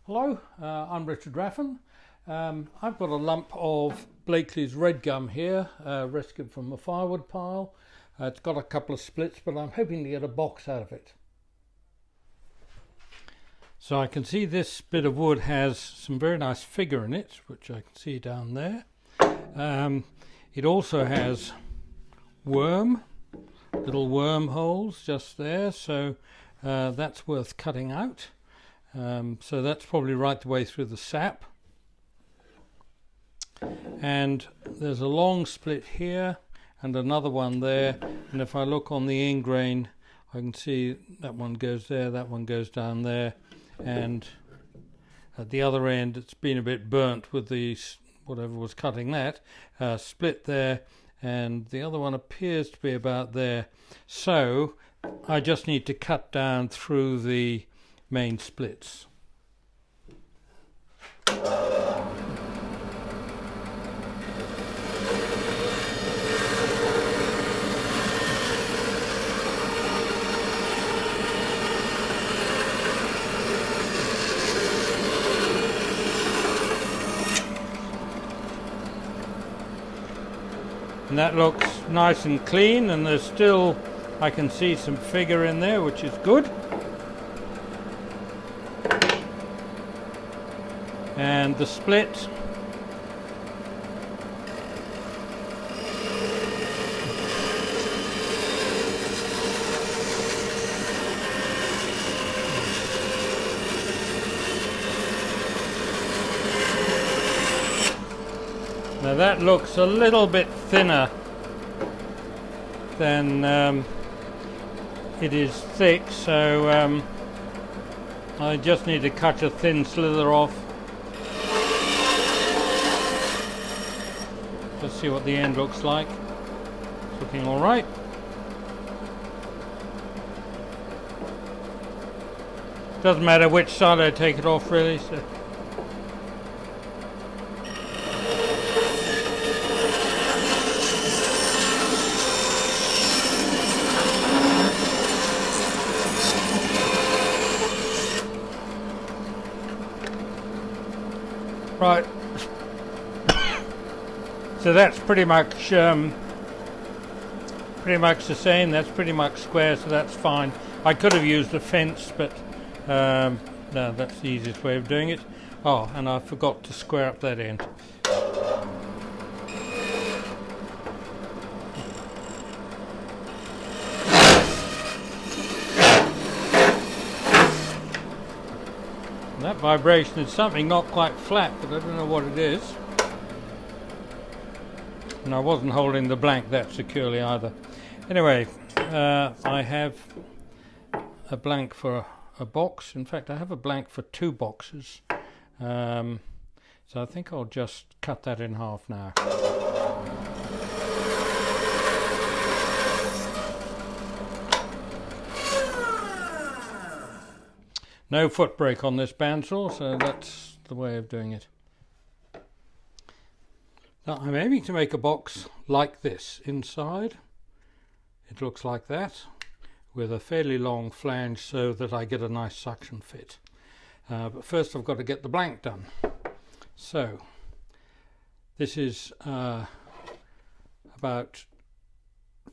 Hello, I'm Richard Raffan. I've got a lump of Blakely's red gum here, rescued from a firewood pile. It's got a couple of splits, but I'm hoping to get a box out of it. So I can see this bit of wood has some very nice figure in it, which I can see down there. It also has little worm holes just there, so that's worth cutting out. So that's probably right the way through the sap. And there's a long split here and another one there, and if I look on the end grain I can see that one goes there, that one goes down there, and at the other end it's been a bit burnt with the whatever was cutting that, split there, and the other one appears to be about there. So I just need to cut down through the main splits. And that looks nice and clean, and there's still, I can see some figure in there, which is good. And the split, now that looks a little bit thinner than it is thick, so I just need to cut a thin slither off. Let's see what the end looks like. It's looking all right. Doesn't matter which side I take it off, really. So. Right. So that's pretty much the same. That's pretty much square, so that's fine. I could have used a fence, but no, that's the easiest way of doing it. Oh, and I forgot to square up that end. That vibration is something not quite flat, but I don't know what it is. And I wasn't holding the blank that securely either. Anyway, I have a blank for a box. In fact, I have a blank for two boxes. So I think I'll just cut that in half now. No foot brake on this bandsaw, so that's the way of doing it. Now I'm aiming to make a box like this. Inside it looks like that, with a fairly long flange so that I get a nice suction fit. But first I've got to get the blank done. So this is about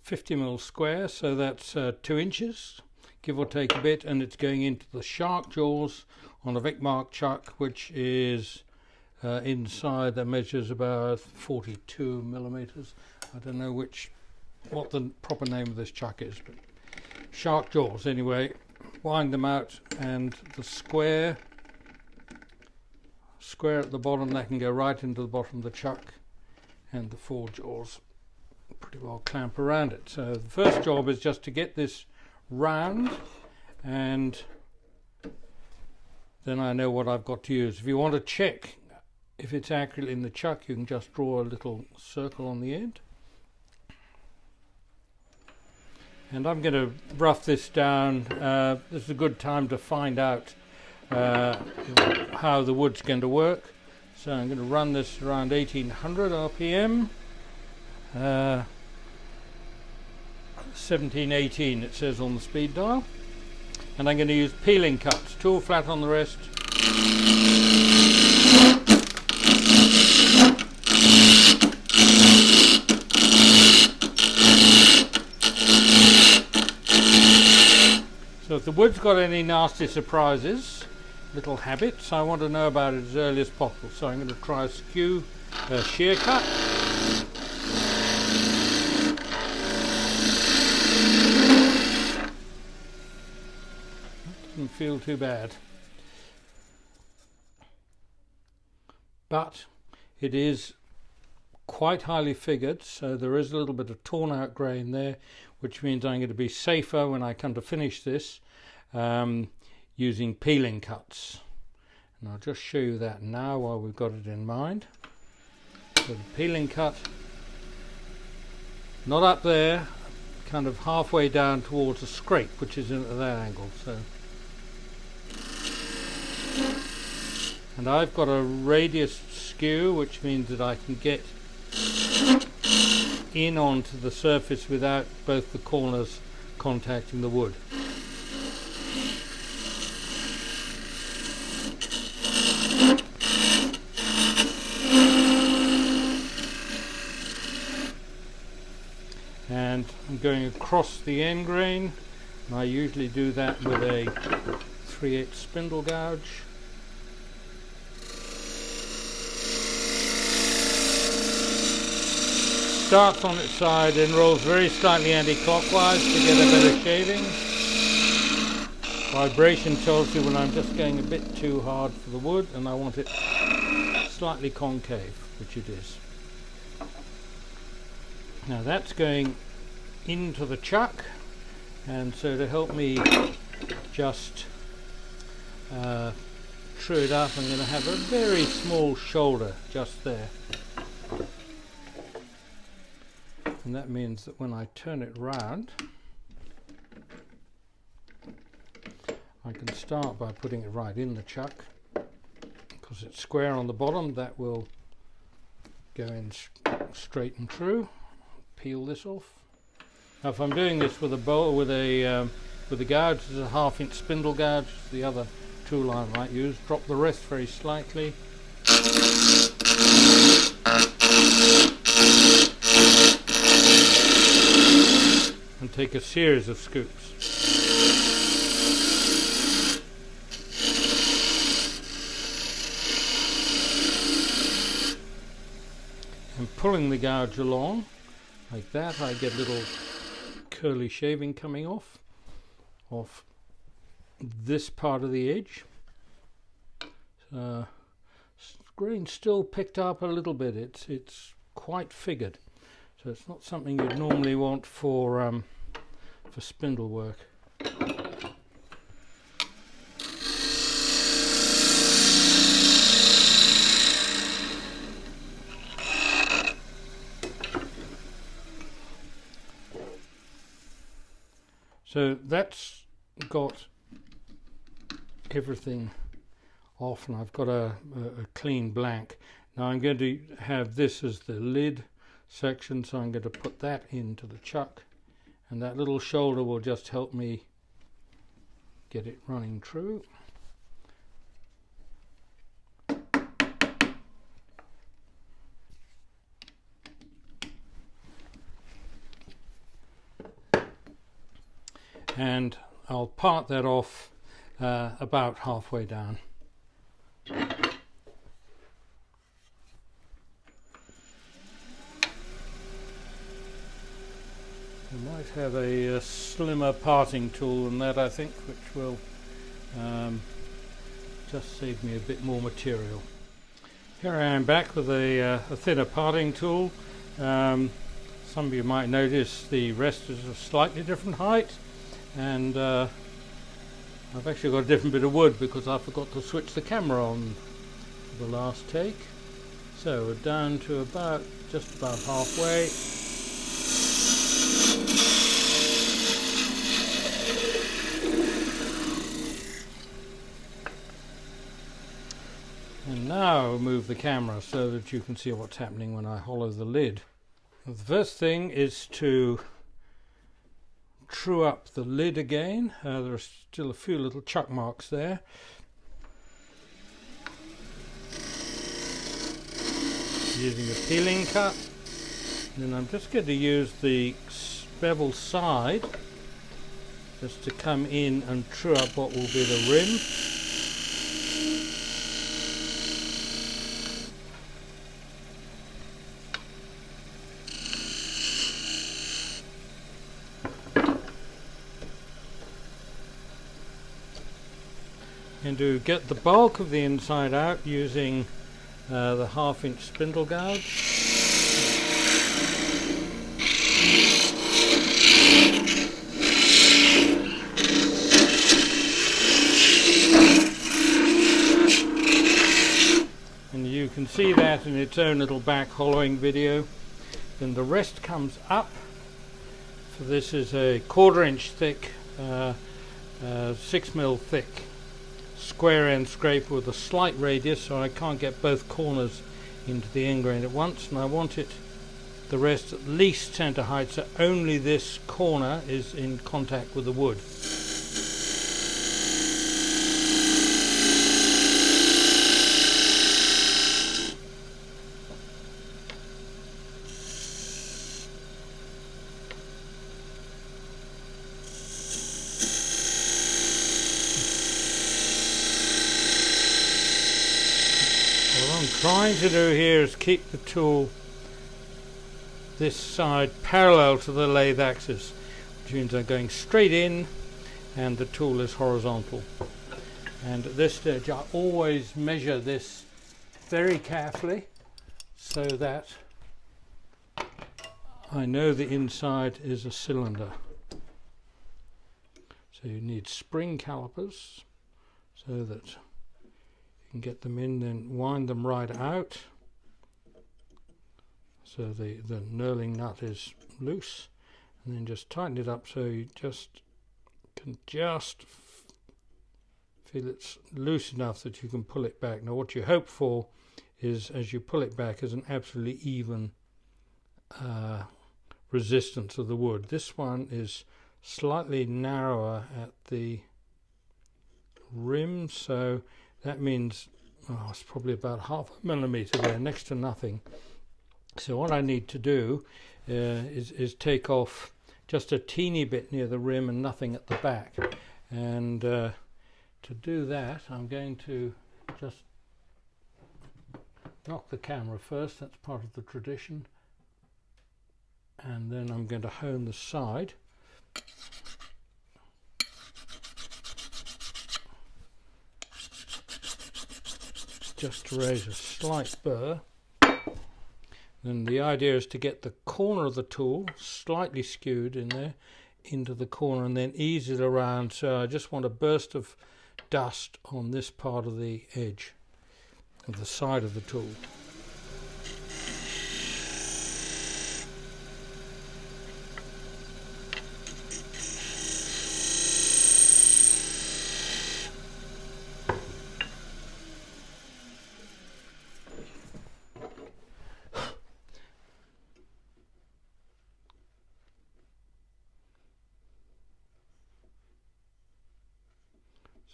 50mm square, so that's 2 inches, give or take a bit, and it's going into the shark jaws on a Vic Mark chuck, which is inside, that measures about 42mm. I don't know what the proper name of this chuck is, but shark jaws anyway. Wind them out, and the square at the bottom, that can go right into the bottom of the chuck, and the 4 jaws pretty well clamp around it. So the first job is just to get this round, and then I know what I've got to use. If you want to check if it's accurate in the chuck, you can just draw a little circle on the end. And I'm going to rough this down. This is a good time to find out how the wood's going to work. So I'm going to run this around 1800 RPM. 1718 it says on the speed dial. And I'm going to use peeling cuts, tool flat on the wrist. the wood's got any nasty surprises, little habits, I want to know about it as early as possible. So I'm going to try a shear cut. Doesn't feel too bad, but it is quite highly figured, so there is a little bit of torn out grain there, which means I'm going to be safer when I come to finish this using peeling cuts. And I'll just show you that now while we've got it in mind. So the peeling cut, not up there, kind of halfway down towards the scrape, which is at that angle. So, and I've got a radius skew, which means that I can get in onto the surface without both the corners contacting the wood. And I'm going across the end grain, and I usually do that with a 3/8 spindle gouge. Starts on its side and rolls very slightly anti-clockwise to get a better shaving. Vibration tells you when I'm just going a bit too hard for the wood and I want it slightly concave, which it is. Now that's going into the chuck, and so to help me just true it up, I'm going to have a very small shoulder just there. And that means that when I turn it round, I can start by putting it right in the chuck. Because it's square on the bottom, that will go in straight and true. Peel this off. Now if I'm doing this with a bowl, with a gouge, this is a 1/2 inch spindle gouge, the other tool I might use. Drop the rest very slightly. And take a series of scoops. And pulling the gouge along like that, I get a little curly shaving coming off this part of the edge. Grain still picked up a little bit. It's quite figured. So it's not something you'd normally want for spindle work. So that's got everything off, and I've got a clean blank. Now I'm going to have this as the lid section, so I'm going to put that into the chuck, and that little shoulder will just help me get it running true. And I'll part that off about halfway down. We might have a slimmer parting tool than that, I think, which will just save me a bit more material. Here I am back with a thinner parting tool. Some of you might notice the rest is a slightly different height, and I've actually got a different bit of wood because I forgot to switch the camera on for the last take. So we're down to about just about halfway. And now move the camera so that you can see what's happening when I hollow the lid. The first thing is to true up the lid again. There are still a few little chuck marks there. Using a peeling cut. And then I'm just going to use the bevel side just to come in and true up what will be the rim. And to get the bulk of the inside out using the 1/2 inch spindle gouge. And you can see that in its own little back hollowing video. Then the rest comes up. So this is a 1/4 inch thick, 6mm thick square end scraper with a slight radius, so I can't get both corners into the end grain at once, and I want it the rest at least centre height, so only this corner is in contact with the wood. What I'm trying to do here is keep the tool this side parallel to the lathe axis, which means I'm going straight in and the tool is horizontal. And at this stage I always measure this very carefully so that I know the inside is a cylinder. So you need spring calipers so that you can get them in, then wind them right out so the knurling nut is loose, and then just tighten it up so you can feel it's loose enough that you can pull it back. Now what you hope for is, as you pull it back, is an absolutely even resistance of the wood. This one is slightly narrower at the rim, so that means it's probably about 1/2 millimeter there, next to nothing. So what I need to do is take off just a teeny bit near the rim and nothing at the back. And to do that, I'm going to just knock the camera first. That's part of the tradition. And then I'm going to hone the side. Just to raise a slight burr. Then the idea is to get the corner of the tool slightly skewed in there into the corner and then ease it around. So I just want a burst of dust on this part of the edge of the side of the tool.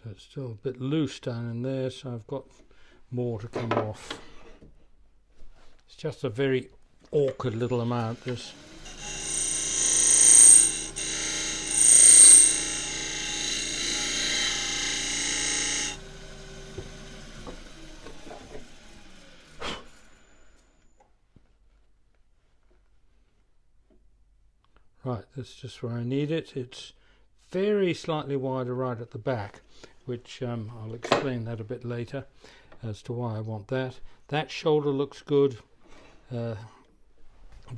So it's still a bit loose down in there, so I've got more to come off. It's just a very awkward little amount, this. Right, that's just where I need it. It's very slightly wider right at the back, which I'll explain that a bit later as to why I want that. That shoulder looks good. The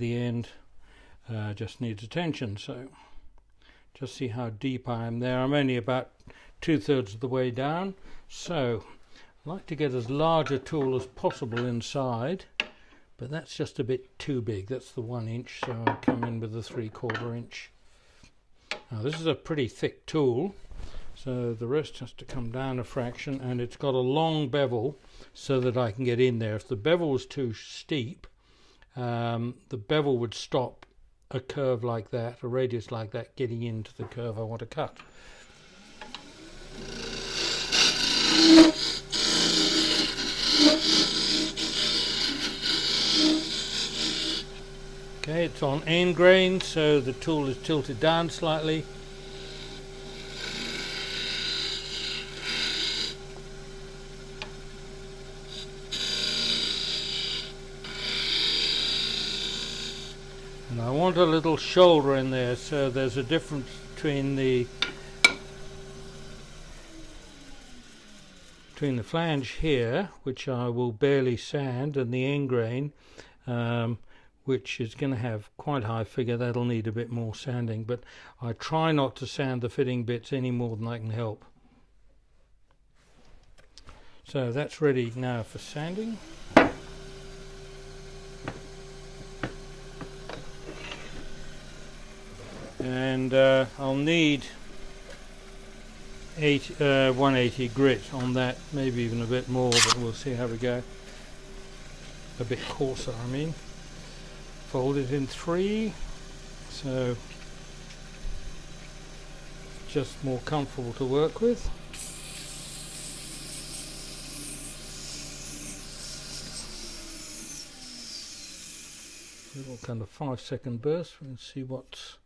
end just needs attention, so just see how deep I am there. I'm only about 2/3 of the way down, so I like to get as large a tool as possible inside, but that's just a bit too big. That's the 1 inch, so I'll come in with the 3/4 inch. Now this is a pretty thick tool, so the rest has to come down a fraction, and it's got a long bevel so that I can get in there. If the bevel was too steep, the bevel would stop a curve like that, a radius like that, getting into the curve I want to cut. Okay, it's on end grain, so the tool is tilted down slightly. And I want a little shoulder in there, so there's a difference between the flange here, which I will barely sand, and the end grain, which is going to have quite a high figure. That'll need a bit more sanding, but I try not to sand the fitting bits any more than I can help. So that's ready now for sanding. And I'll need 180 grit on that, maybe even a bit more, but we'll see how we go. A bit coarser, I mean. Fold it in 3, so just more comfortable to work with. Little kind of 5-second burst. Let's see what's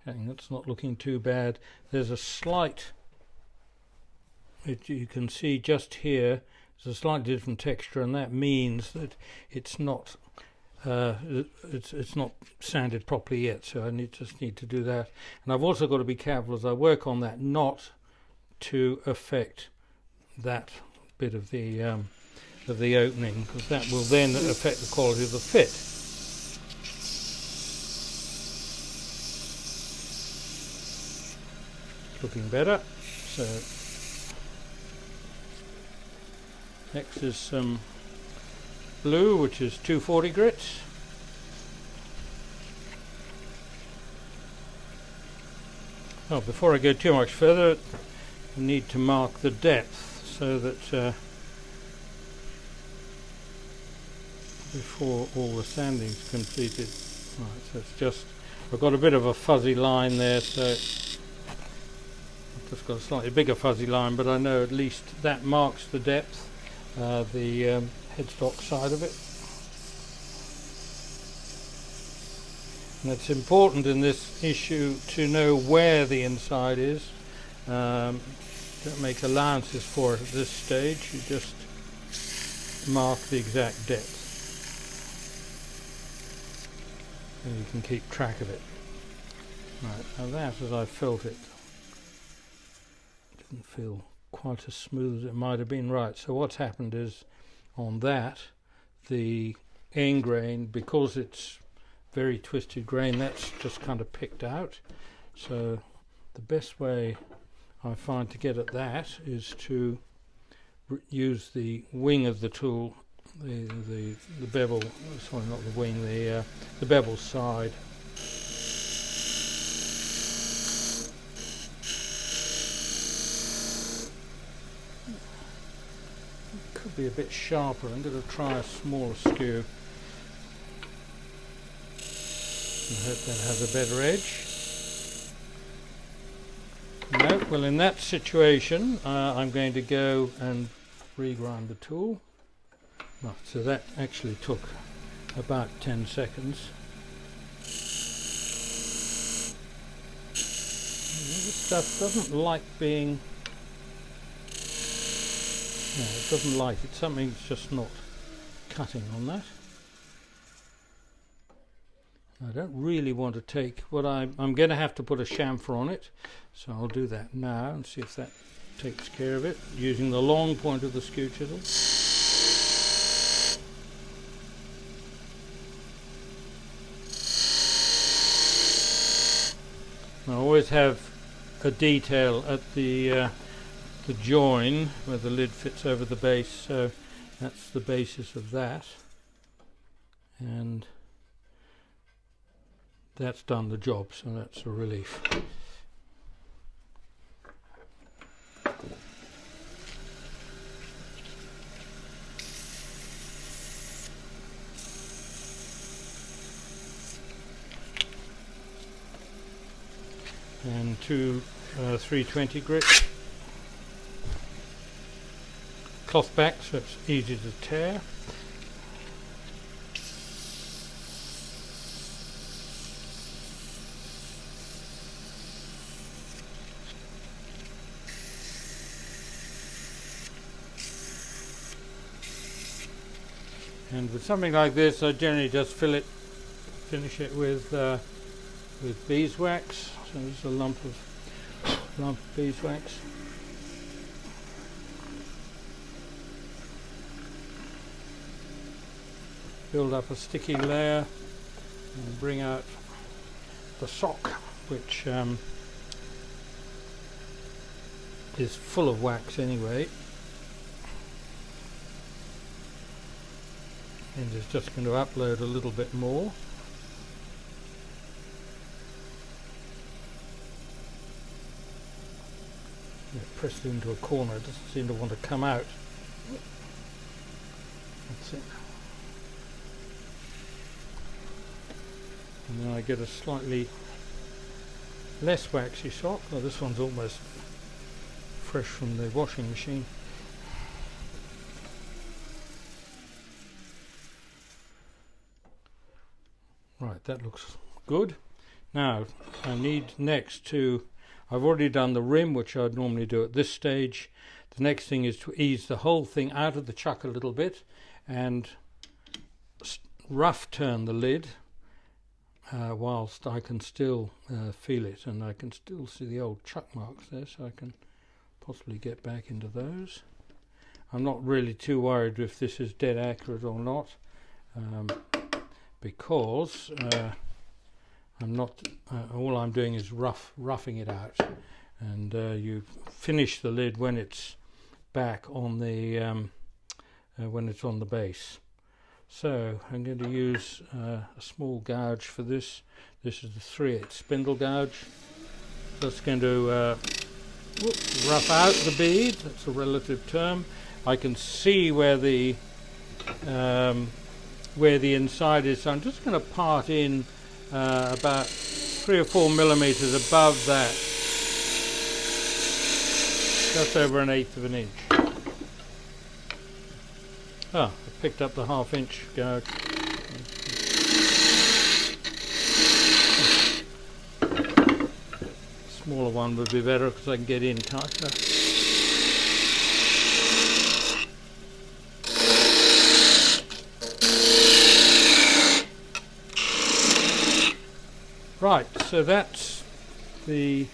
happening. It's not looking too bad. There's a slight, you can see just here, there's a slightly different texture, and that means that it's not it's not sanded properly yet. So I just need to do that. And I've also got to be careful as I work on that not to affect that bit of the opening, because that will then affect the quality of the fit. Looking better. So next is some blue, which is 240 grit. Oh, before I go too much further, I need to mark the depth so that before all the sanding is completed. Right, so it's just, I've got a bit of a fuzzy line there, so I've just got a slightly bigger fuzzy line, but I know at least that marks the depth, the headstock side of it. And it's important in this issue to know where the inside is. Don't make allowances for it at this stage, you just mark the exact depth and you can keep track of it. Right, now that, as I felt it, didn't feel quite as smooth as it might have been. Right, so what's happened is on that, the end grain, because it's very twisted grain, that's just kind of picked out. So the best way I find to get at that is to use the wing of the tool, the bevel, sorry, not the wing, the bevel side. Could be a bit sharper. I'm going to try a smaller skew. I hope that has a better edge. No, well, in that situation, I'm going to go and regrind the tool. Right, so that actually took about 10 seconds. This stuff doesn't like being... No, it doesn't like it. Something's just not cutting on that. I don't really want to take what I'm going to have to put a chamfer on it, so I'll do that now and see if that takes care of it, using the long point of the skew chisel. I always have a detail at the join where the lid fits over the base, so that's the basis of that, and that's done the job, so that's a relief. And two 320 grit cloth back, so it's easy to tear. And with something like this, I generally just fill it finish it with beeswax. So there's a lump of beeswax. Build up a sticky layer and bring out the sock, which is full of wax anyway, and it's just going to upload a little bit more. Pressed into a corner, it doesn't seem to want to come out. That's it. And then I get a slightly less waxy sock. Oh, this one's almost fresh from the washing machine. Right, that looks good. Now I need next to, I've already done the rim, which I'd normally do at this stage. The next thing is to ease the whole thing out of the chuck a little bit and rough turn the lid whilst I can still feel it, and I can still see the old chuck marks there, so I can possibly get back into those. I'm not really too worried if this is dead accurate or not, because I'm not. All I'm doing is roughing it out, and you finish the lid when it's back on the when it's on the base. So I'm going to use a small gouge for this. This is the 3/8 spindle gouge. That's going to rough out the bead. That's a relative term. I can see where the inside is, so I'm just going to part in about 3 or 4 millimeters above that, just over 1/8 of an inch. I picked up the 1/2 inch gouge. Smaller one would be better because I can get in tighter. Right, so that's the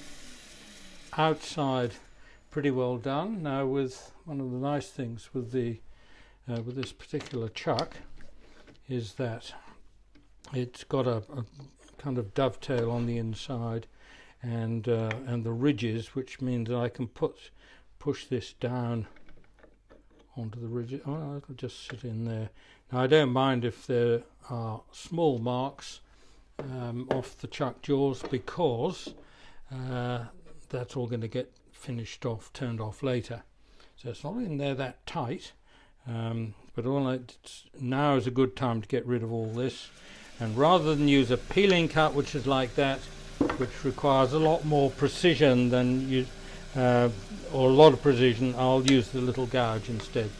outside pretty well done. Now, with one of the nice things with the with this particular chuck is that it's got a kind of dovetail on the inside, and the ridges, which means that I can push this down onto the ridges. Oh, it'll just sit in there. Now, I don't mind if there are small marks off the chuck jaws, because that's all going to get finished off, turned off later. So it's not in there that tight, but now is a good time to get rid of all this, and rather than use a peeling cut, which is like that, which requires a lot more precision than or a lot of precision, I'll use the little gouge instead.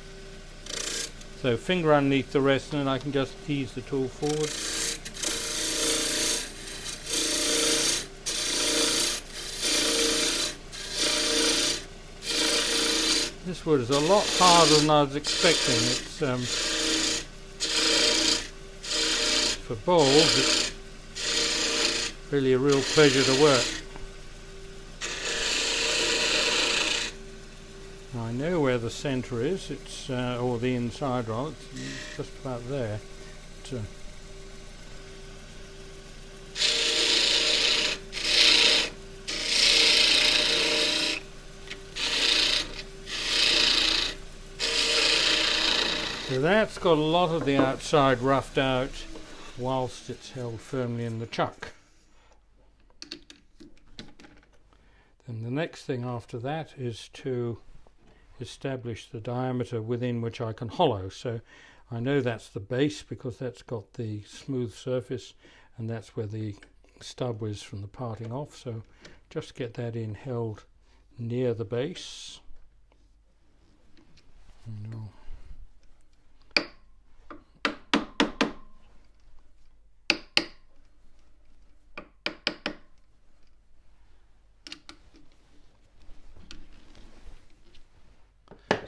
So finger underneath the rest, and then I can just ease the tool forward. This wood is a lot harder than I was expecting. It's for bowls, it's really a real pleasure to work. Now, I know where the centre is. It's or the inside rather. It's just about there. So that's got a lot of the outside roughed out whilst it's held firmly in the chuck. Then the next thing after that is to establish the diameter within which I can hollow. So I know that's the base because that's got the smooth surface, and that's where the stub is from the parting off. So just get that in held near the base.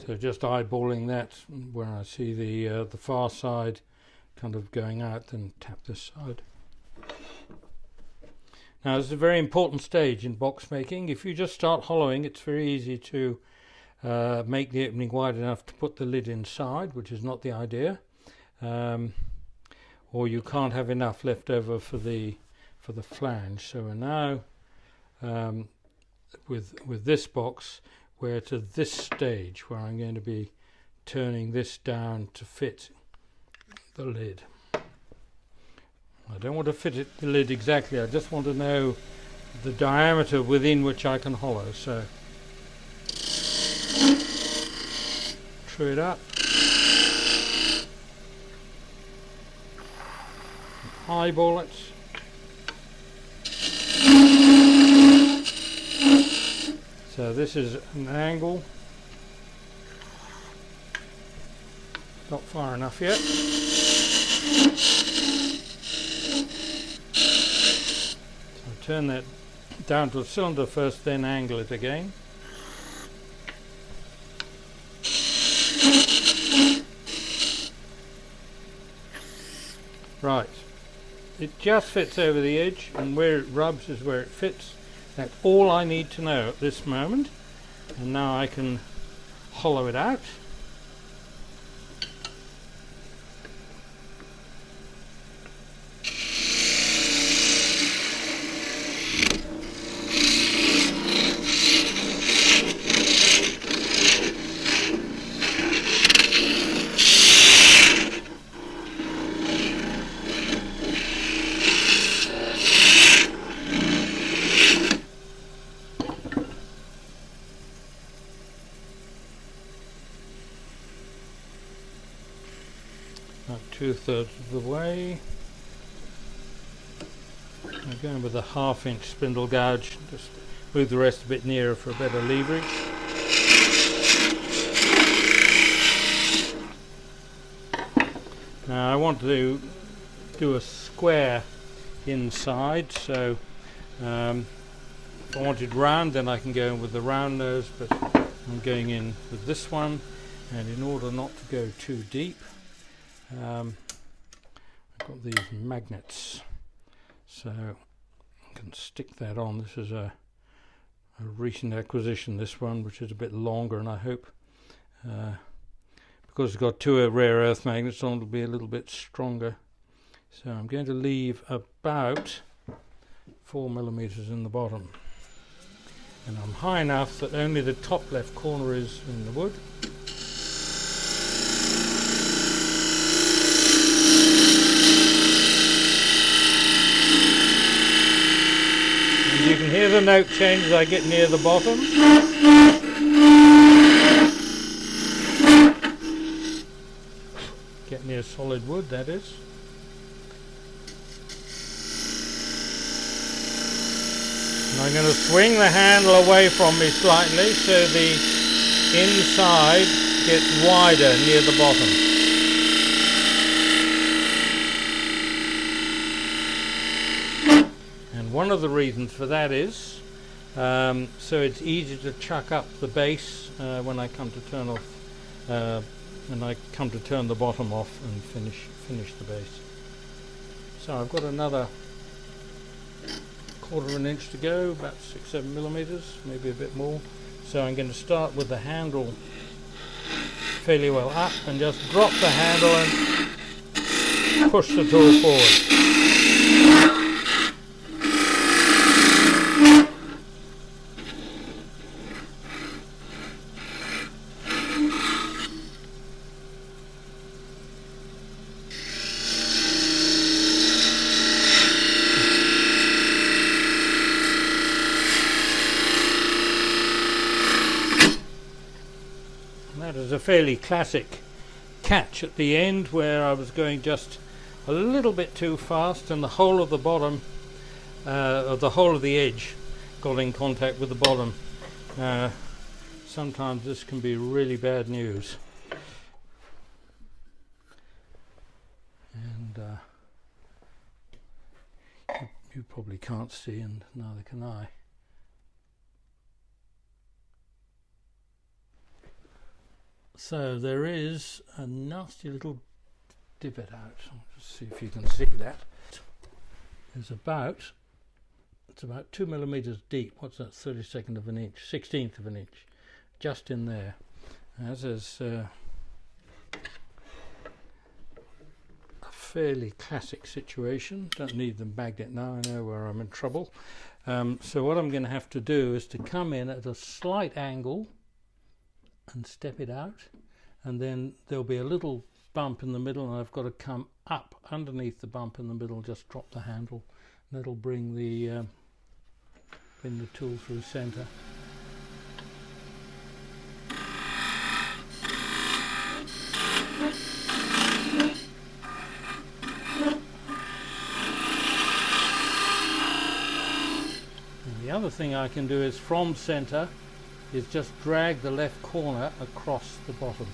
So just eyeballing that where I see the far side kind of going out, then tap this side. Now this is a very important stage in box making. If you just start hollowing, it's very easy to make the opening wide enough to put the lid inside, which is not the idea, or you can't have enough left over for the flange. So we're now with this box, we're to this stage where I'm going to be turning this down to fit the lid. I don't want to fit the lid exactly, I just want to know the diameter within which I can hollow. So true it up, eyeball it. So this is an angle, not far enough yet. Turn that down to a cylinder first, then angle it again. Right, it just fits over the edge, and where it rubs is where it fits. That's all I need to know at this moment, and now I can hollow it out. About 2/3 of the way. I'm going with a 1/2 inch spindle gouge, just move the rest a bit nearer for a better leverage. Now I want to do a square inside, so if I wanted round, then I can go in with the round nose, but I'm going in with this one, and in order not to go too deep, I've got these magnets, so I can stick that on. This is a recent acquisition, this one, which is a bit longer, and I hope because it's got 2 rare earth magnets on, it'll be a little bit stronger. So I'm going to leave about 4mm in the bottom, and I'm high enough that only the top left corner is in the wood. You can hear the note change as I get near the bottom. Get near solid wood, that is. And I'm going to swing the handle away from me slightly so the inside gets wider near the bottom. One of the reasons for that is so it's easy to chuck up the base when I come to turn off, when I come to turn the bottom off and finish the base. So I've got another 1/4 inch to go, about 6-7mm, maybe a bit more. So I'm going to start with the handle fairly well up and just drop the handle and push the tool forward. That is a fairly classic catch at the end where I was going just a little bit too fast and the whole of the bottom, or the whole of the edge got in contact with the bottom. Sometimes this can be really bad news. And you probably can't see, and neither can I. So there is a nasty little divot out. Let's see if you can see that. There's about It's about 2 millimeters deep. What's that? 32nd of an inch, 16th of an inch, just in there. As is a fairly classic situation. Don't need them bagged it now. I know where I'm in trouble. So what I'm going to have to do is to come in at a slight angle and step it out, and then there'll be a little bump in the middle, and I've got to come up underneath the bump in the middle, just drop the handle, and that'll bring the tool through center. The other thing I can do is from center is just drag the left corner across the bottom.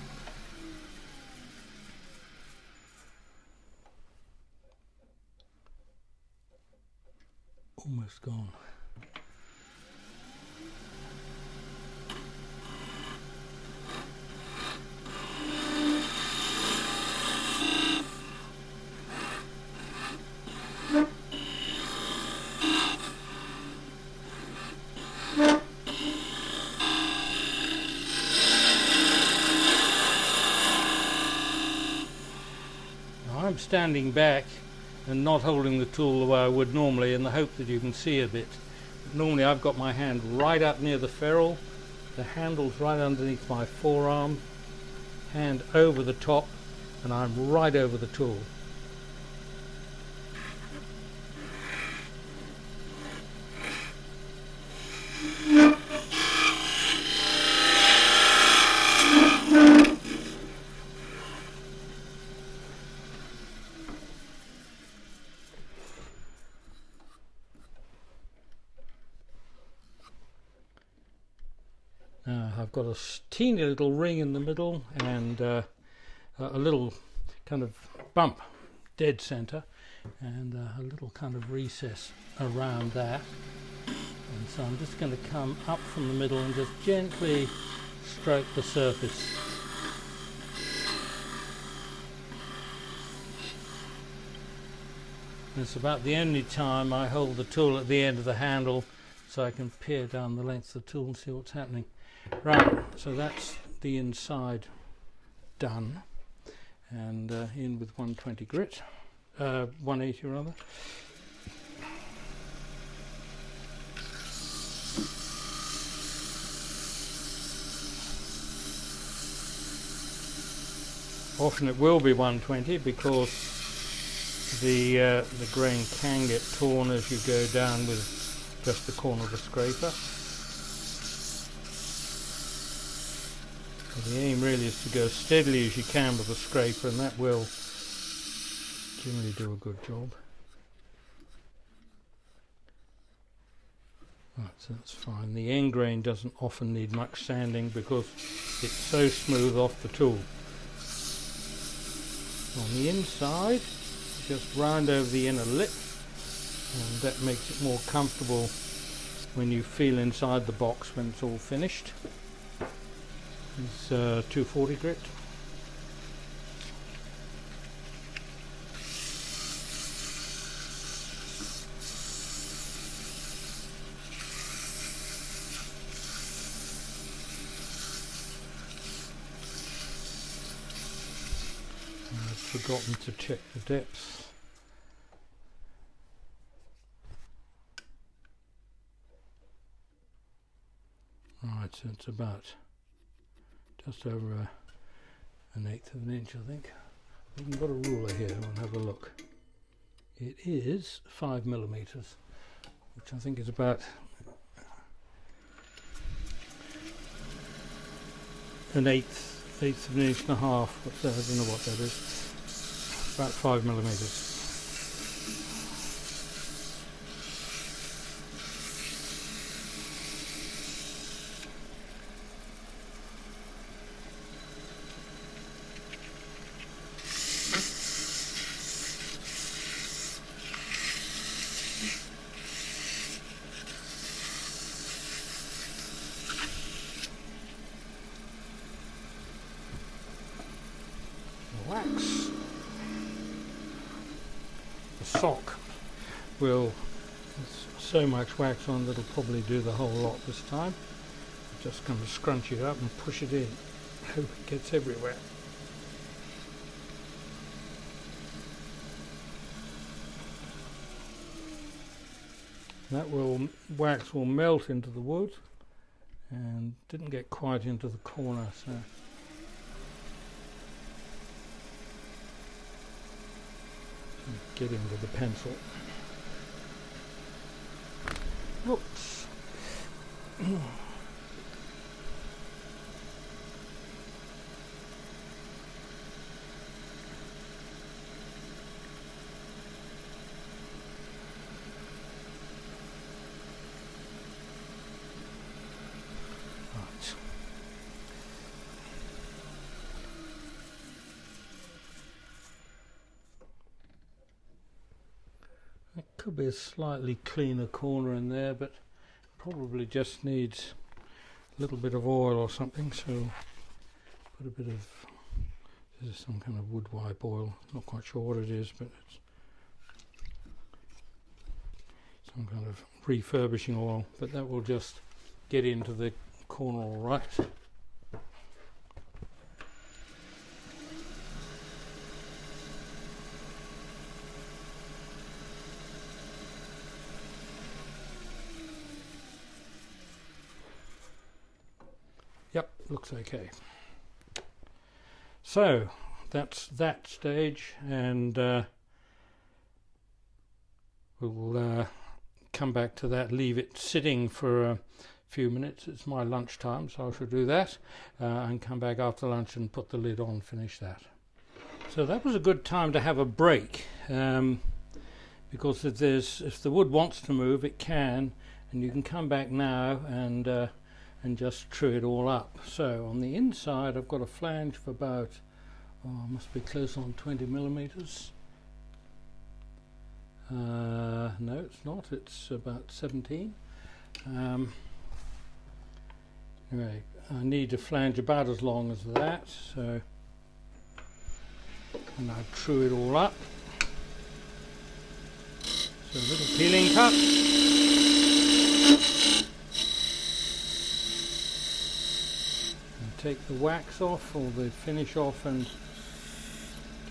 Almost gone. I'm standing back and not holding the tool the way I would normally, in the hope that you can see a bit. Normally I've got my hand right up near the ferrule, the handle's right underneath my forearm, hand over the top, and I'm right over the tool. I've got a teeny little ring in the middle and a little kind of bump dead center, and a little kind of recess around that. And so I'm just going to come up from the middle and just gently stroke the surface. And it's about the only time I hold the tool at the end of the handle, so I can peer down the length of the tool and see what's happening. Right, so that's the inside done, and in with 120 grit, 180 rather. Often it will be 120 because the grain can get torn as you go down with just the corner of the scraper. The aim really is to go steadily as you can with the scraper, and that will generally do a good job. Right, so that's fine. The end grain doesn't often need much sanding because it's so smooth off the tool. On the inside, just round over the inner lip, and that makes it more comfortable when you feel inside the box when it's all finished. It's 240 grit. I've forgotten to check the depth. Right, so it's about just over an eighth of an inch, I think. I've even got a ruler here, we'll have a look. It is 5 millimeters, which I think is about an eighth of an inch and a half. What's that? I don't know what that is. About 5 millimeters. Wax. The sock will so much wax on that'll probably do the whole lot this time. I'm just going to scrunch it up and push it in. Hope it gets everywhere. That wax will melt into the wood, and didn't get quite into the corner, so get into the pencil. Whoops. Could be a slightly cleaner corner in there, but probably just needs a little bit of oil or something, so put a bit of, this is some kind of wood wipe oil, not quite sure what it is, but it's some kind of refurbishing oil, but that will just get into the corner all right. Yep, looks okay. So that's that stage, and we'll come back to that, leave it sitting for a few minutes. It's my lunch time, so I shall do that, and come back after lunch and put the lid on, finish that. So that was a good time to have a break, because if the wood wants to move, it can, and you can come back now and just true it all up. So on the inside I've got a flange of about, must be close on 20 millimeters. No, it's not, it's about 17. Anyway, I need a flange about as long as that, so, and I true it all up. So a little peeling cut. Take the wax off or the finish off and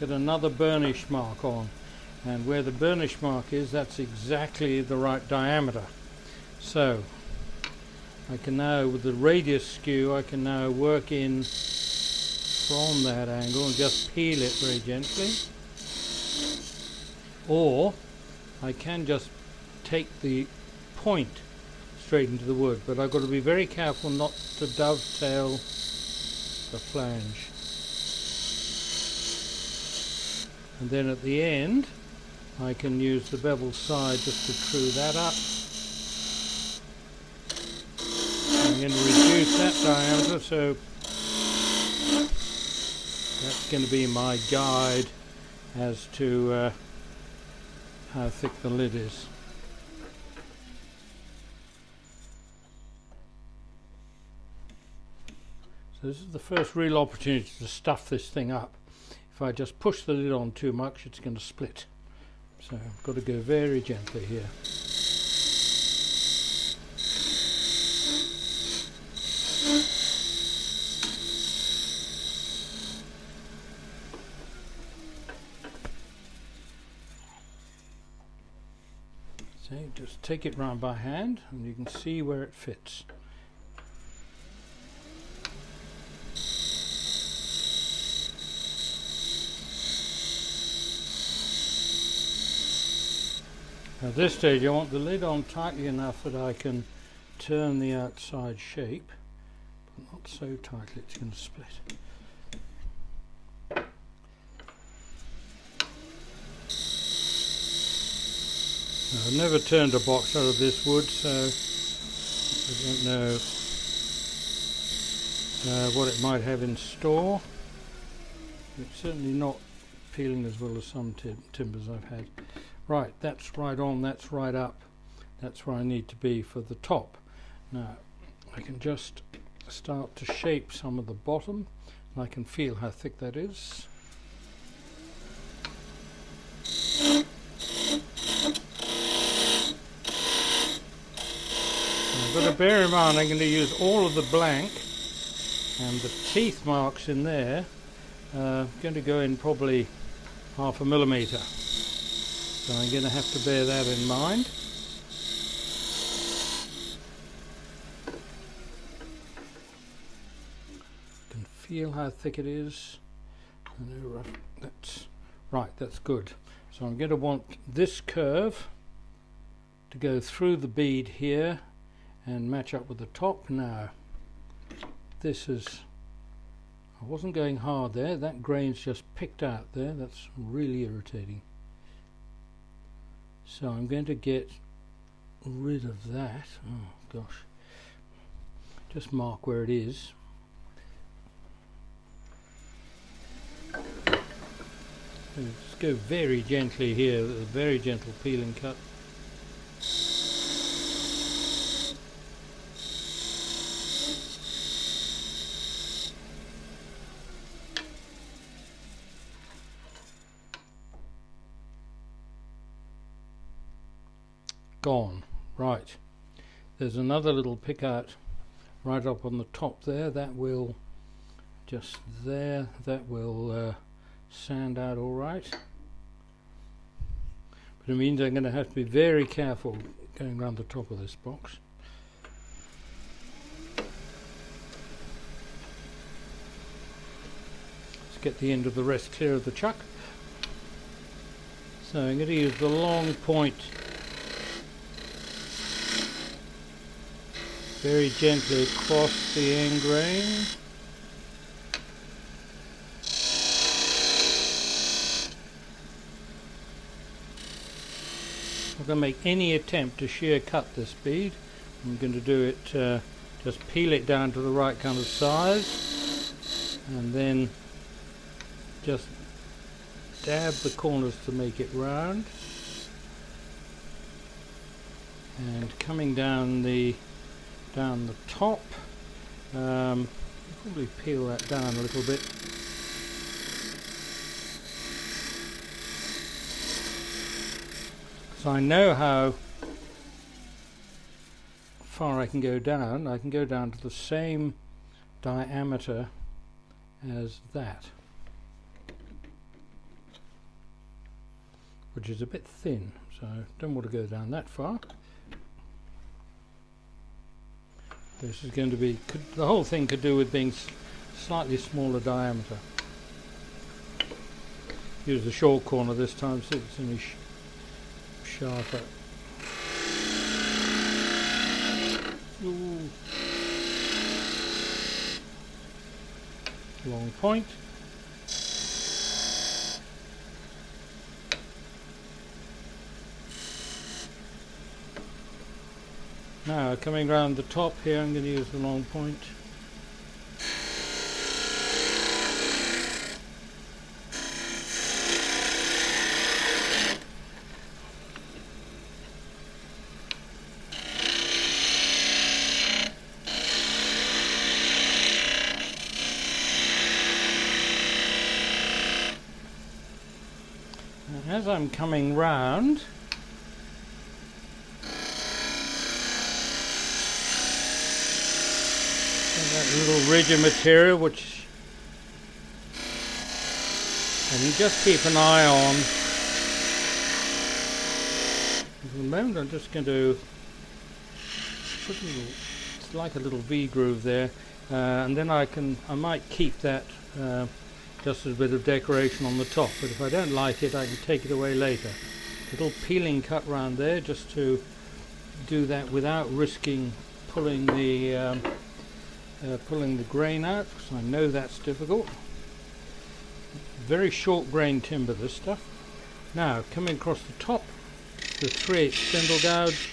get another burnish mark on, and where the burnish mark is, that's exactly the right diameter. So I can now, with the radius skew, I can now work in from that angle and just peel it very gently, or I can just take the point straight into the wood, but I've got to be very careful not to dovetail the flange. And then at the end I can use the bevel side just to true that up. I'm going to reduce that diameter, so that's going to be my guide as to how thick the lid is. So this is the first real opportunity to stuff this thing up. If I just push the lid on too much, it's going to split. So I've got to go very gently here. So just take it round by hand and you can see where it fits. At this stage I want the lid on tightly enough that I can turn the outside shape, but not so tightly it's going to split. Now, I've never turned a box out of this wood, so I don't know what it might have in store. It's certainly not peeling as well as some timbers I've had. Right, that's right on, that's right up. That's where I need to be for the top. Now, I can just start to shape some of the bottom, and I can feel how thick that is. got to bear in mind I'm going to use all of the blank, and the teeth marks in there going to go in probably 1/2 millimetre. So I'm going to have to bear that in mind. You can feel how thick it is. That's right, that's good. So I'm going to want this curve to go through the bead here and match up with the top. Now this is, I wasn't going hard there, that grain's just picked out there, that's really irritating. So I'm going to get rid of that. Oh gosh, just mark where it is. Let's go very gently here, with a very gentle peeling cut. Gone. Right, there's another little pick out right up on the top there, that will just there, that will sand out all right, but it means I'm going to have to be very careful going around the top of this box. Let's get the end of the rest clear of the chuck. So I'm going to use the long point very gently across the end grain. I'm not going to make any attempt to shear cut this bead. I'm going to do it, just peel it down to the right kind of size, and then just dab the corners to make it round, and coming down the top, probably peel that down a little bit. So I know how far I can go down. I can go down to the same diameter as that, which is a bit thin, so I don't want to go down that far. This is going to be, the whole thing could do with being slightly smaller diameter. Use the short corner this time so it's only sharper. Ooh. Long point. Now coming round the top here, I'm going to use the long point. As I'm coming round, that little ridge of material, which, and you just keep an eye on. For the moment I'm just going to put a little, it's like a little V groove there, and then I might keep that just as a bit of decoration on the top, but if I don't like it I can take it away later. Little peeling cut round there just to do that without risking pulling the grain out, because I know that's difficult. Very short grain timber, this stuff. Now coming across the top, the 3/8 spindle gouge.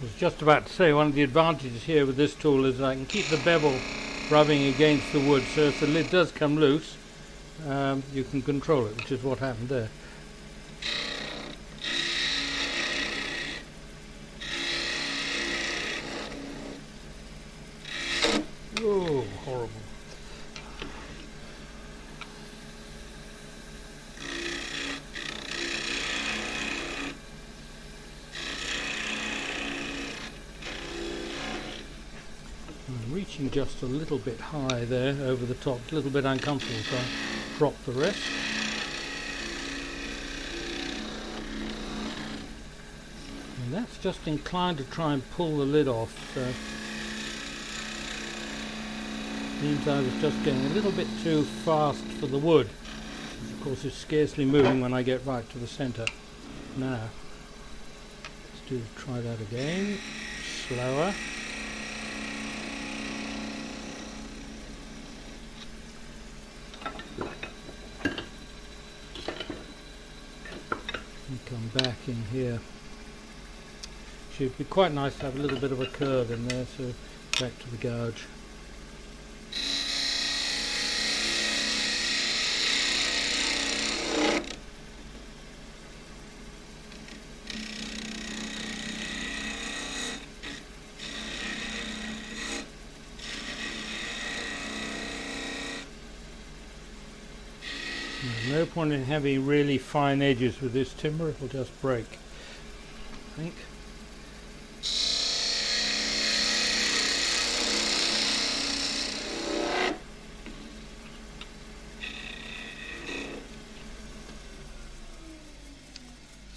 I was just about to say, one of the advantages here with this tool is I can keep the bevel rubbing against the wood, so if the lid does come loose, you can control it, which is what happened there. Oh, horrible. reaching just a little bit high there over the top, a little bit uncomfortable, so I drop the rest. And that's just inclined to try and pull the lid off, so means I was just going a little bit too fast for the wood, which of course is scarcely moving when I get right to the centre. Now, try that again, slower. And come back in here. Should be quite nice to have a little bit of a curve in there, so back to the gouge. There's no point in having really fine edges with this timber, it will just break, I think.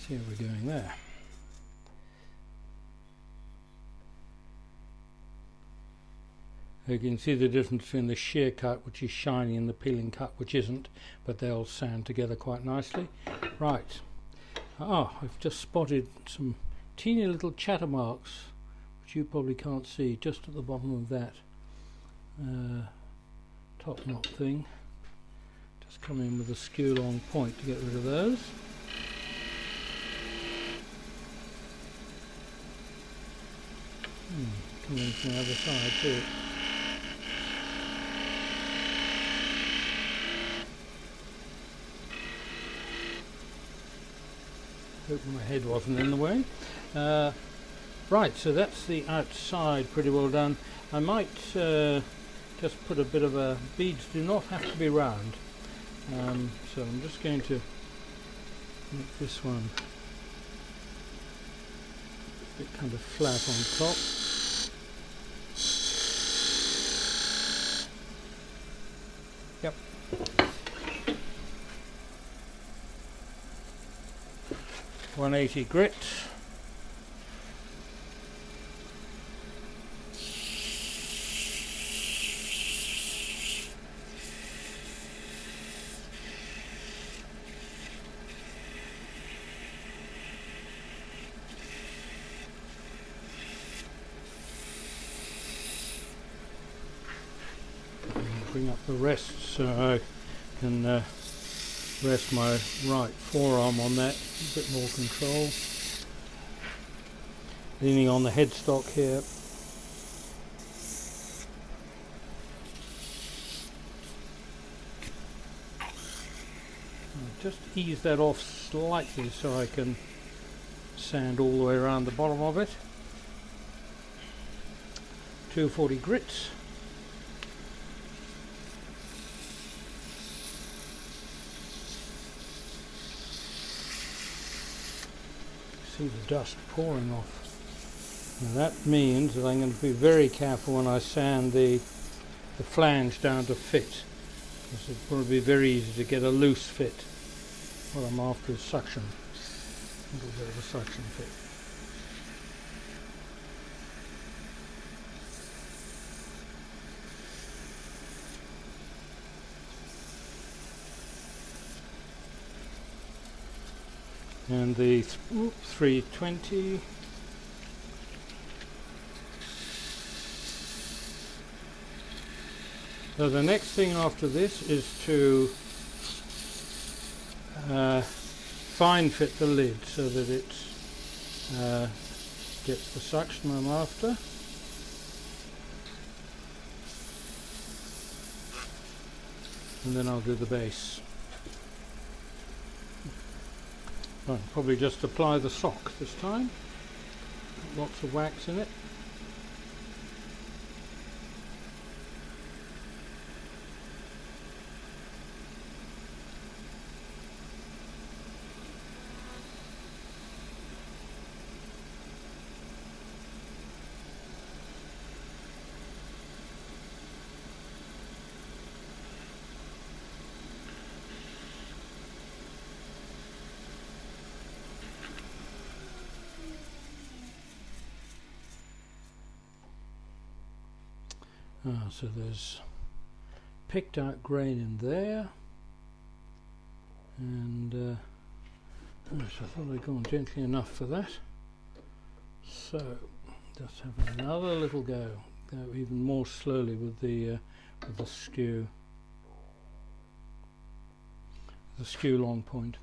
See how we're going there. You can see the difference between the shear cut, which is shiny, and the peeling cut, which isn't, but they'll sand together quite nicely. Right. I've just spotted some teeny little chatter marks, which you probably can't see, just at the bottom of that top knot thing. Just come in with a skew long point to get rid of those. Come in from the other side too. Hope my head wasn't in the way. Right, so that's the outside pretty well done. I might just put a bit of a, beads do not have to be round, so I'm just going to make this one a bit kind of flat on top. Yep. 180 grit. Bring up the rest so I can rest my right forearm on that, a bit more control. Leaning on the headstock here. I'll just ease that off slightly so I can sand all the way around the bottom of it. 240 grits. See the dust pouring off. Now that means that I'm going to be very careful when I sand the flange down to fit, because it will be very easy to get a loose fit. What I'm after is suction, a little bit of a suction fit. And the 320. So the next thing after this is to fine fit the lid so that it gets the suction I'm after. And then I'll do the base. Right, probably just apply the sock this time. Lots of wax in it. So there's picked out grain in there, and I thought I'd gone gently enough for that. So just have another little go even more slowly with the skew long point.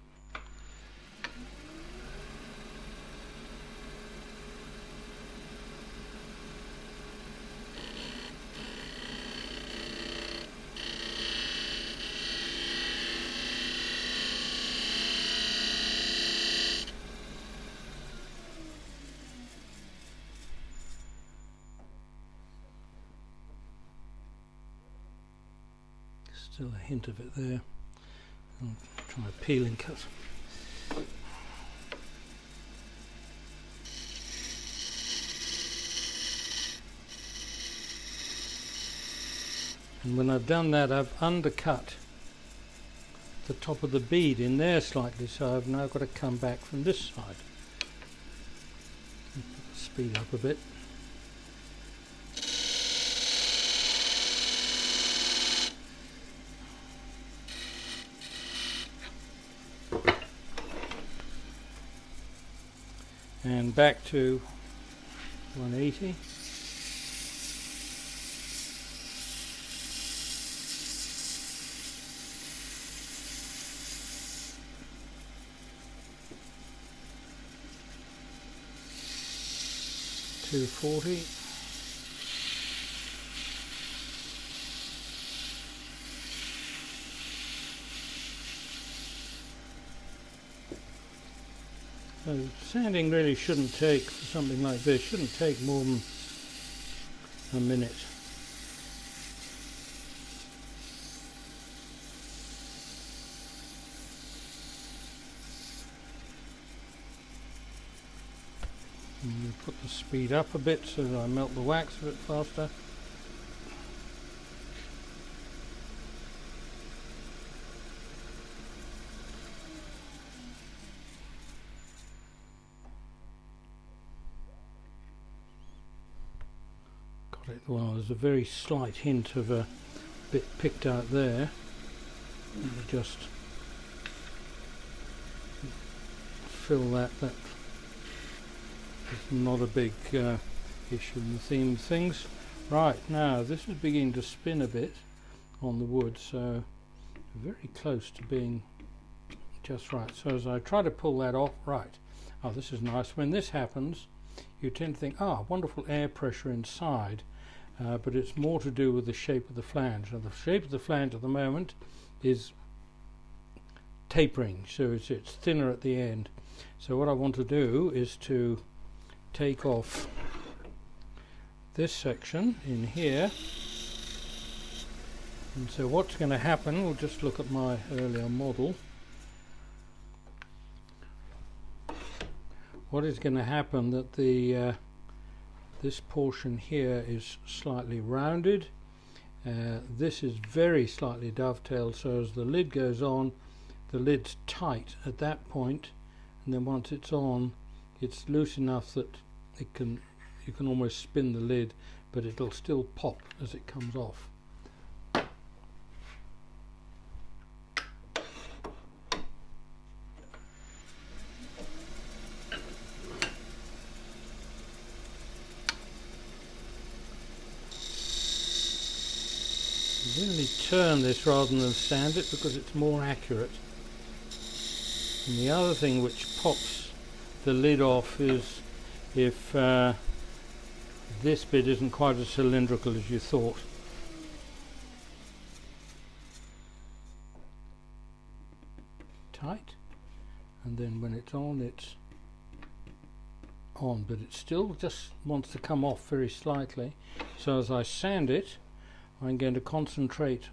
Still a hint of it there. I'll try a peeling cut. And when I've done that, I've undercut the top of the bead in there slightly, so I've now got to come back from this side. Speed up a bit. And back to 180. .240. So sanding really shouldn't take, for something like this, shouldn't take more than a minute. And we put the speed up a bit so that I melt the wax a bit faster. Well, there's a very slight hint of a bit picked out there. Just fill that. That is not a big issue in the theme of things. Right, now this is beginning to spin a bit on the wood, so very close to being just right. So as I try to pull that off, right. Oh, this is nice. When this happens, you tend to think, wonderful air pressure inside. But it's more to do with the shape of the flange. Now the shape of the flange at the moment is tapering, so it's thinner at the end. So what I want to do is to take off this section in here. And so what's going to happen, we'll just look at my earlier model. What is going to happen that the this portion here is slightly rounded. This is very slightly dovetailed, so as the lid goes on, the lid's tight at that point, and then once it's on, it's loose enough that you can almost spin the lid, but it'll still pop as it comes off. Really turn this rather than sand it because it's more accurate. And the other thing which pops the lid off is if this bit isn't quite as cylindrical as you thought. Tight, and then when it's on, but it still just wants to come off very slightly. So as I sand it, I'm going to concentrate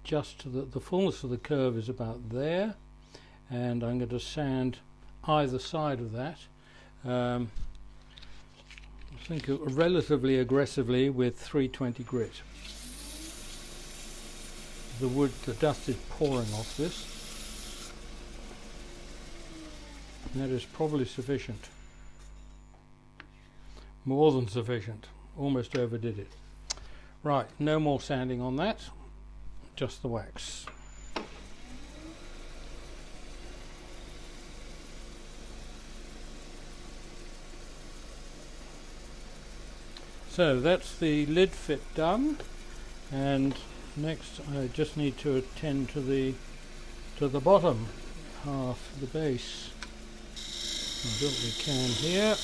just to the fullness of the curve is about there, and I'm going to sand either side of that. I think relatively aggressively with 320 grit. The dust is pouring off this. And that is probably sufficient. More than sufficient. Almost overdid it. Right, no more sanding on that, just the wax. So that's the lid fit done, and next I just need to attend to the bottom half of the base. I'll do what we can here.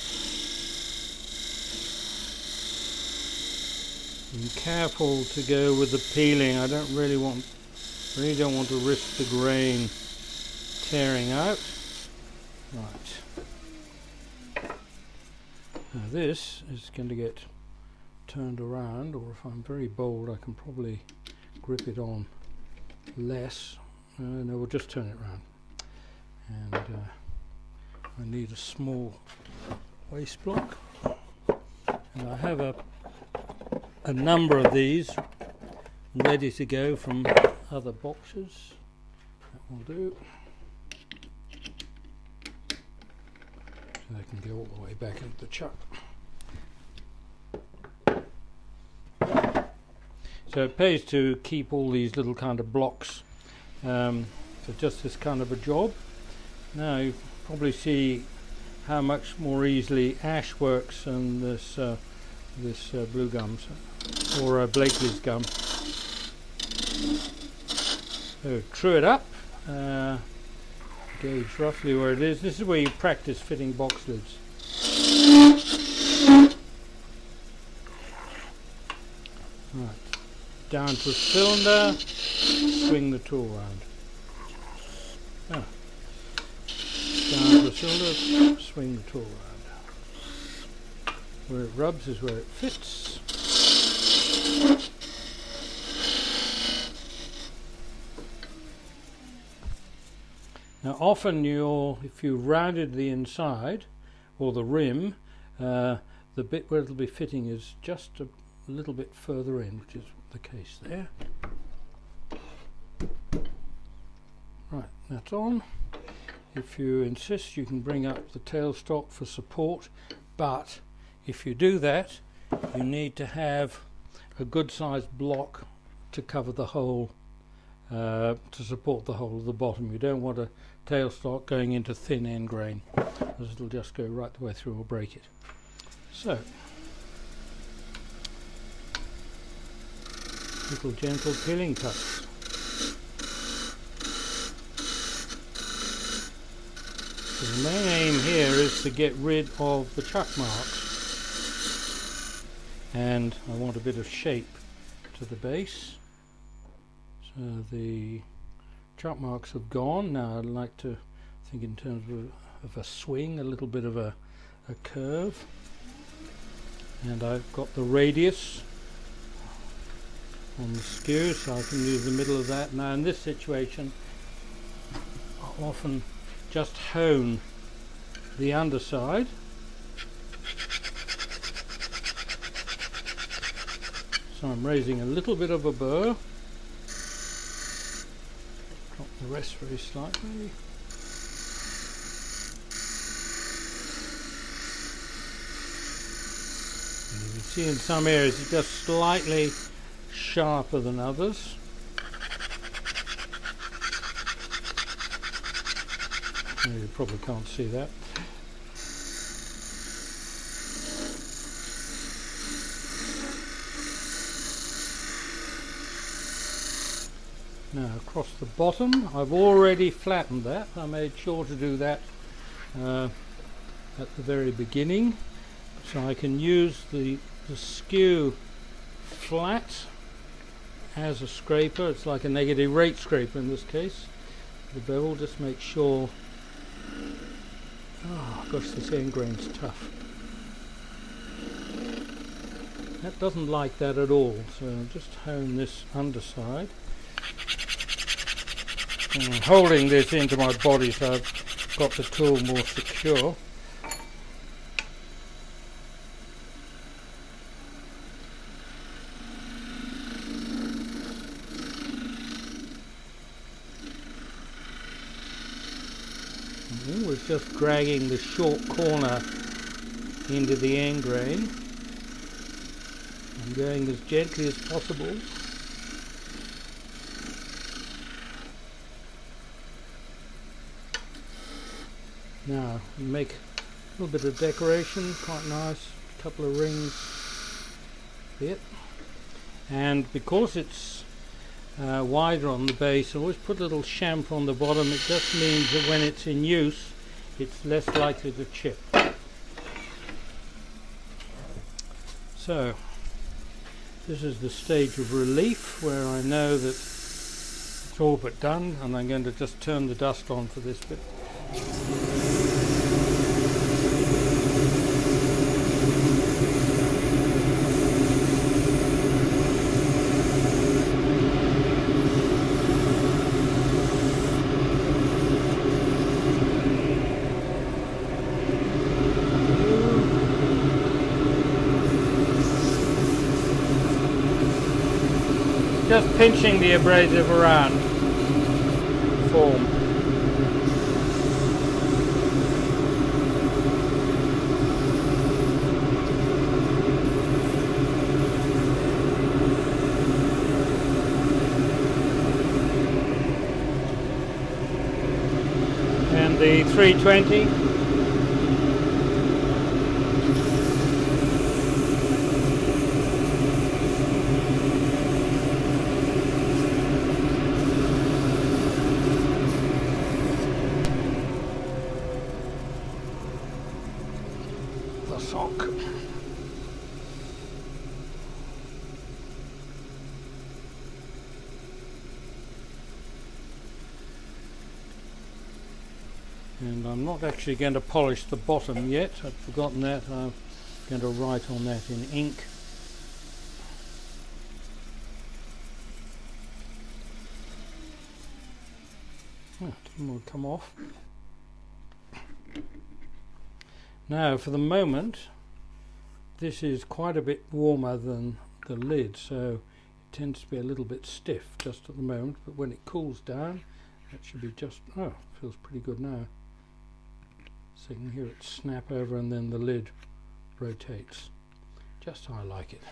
Be careful to go with the peeling. I really don't want to risk the grain tearing out. Right. Now this is going to get turned around, or if I'm very bold I can probably grip it on less. No, we'll just turn it around. And I need a small waste block, and I have a number of these ready to go from other boxes. That will do. So they can go all the way back into the chuck. So it pays to keep all these little kind of blocks for just this kind of a job. Now you probably see how much more easily ash works than this blue gum, or Blakely's gum. So true it up, gauge roughly where it is. This is where you practice fitting box lids. Right. Down to a cylinder, swing the tool round. Down to a cylinder, swing the tool round. Where it rubs is where it fits. Now often if you rounded the inside or the rim, the bit where it'll be fitting is just a little bit further in, which is the case there. Right, that's on. If you insist, you can bring up the tailstock for support, but if you do that, you need to have a good sized block to cover the whole, to support the whole of the bottom. You don't want a tailstock going into thin end grain, because it'll just go right the way through or break it. So, little gentle peeling cuts. So the main aim here is to get rid of the chuck marks, and I want a bit of shape to the base. So the chuck marks have gone. Now I'd like to think in terms of a swing, a little bit of a curve, and I've got the radius on the skew, so I can use the middle of that. Now in this situation I'll often just hone the underside, so I'm raising a little bit of a burr, drop the rest very slightly. And you can see in some areas it's just slightly sharper than others. You probably can't see that. Now across the bottom, I've already flattened that. I made sure to do that at the very beginning, so I can use the skew flat as a scraper. It's like a negative rate scraper in this case. The bevel, just make sure. Oh gosh, this end grain's tough. That doesn't like that at all, so I'll just hone this underside. And I'm holding this into my body so I've got the tool more secure. Was just dragging the short corner into the end grain. I'm going as gently as possible. Now make a little bit of decoration, quite nice, a couple of rings, bit. And because it's wider on the base, I always put a little chamfer on the bottom. It just means that when it's in use, it's less likely to chip. So this is the stage of relief where I know that it's all but done, and I'm going to just turn the dust on for this bit. Just pinching the abrasive around form. And the 320. Sock. And I'm not actually going to polish the bottom yet. I'd forgotten that. I'm going to write on that in ink. Oh, didn't want to come off. Now, for the moment, this is quite a bit warmer than the lid, so it tends to be a little bit stiff just at the moment, but when it cools down, that should be just, oh, feels pretty good now. So you can hear it snap over and then the lid rotates, just how I like it.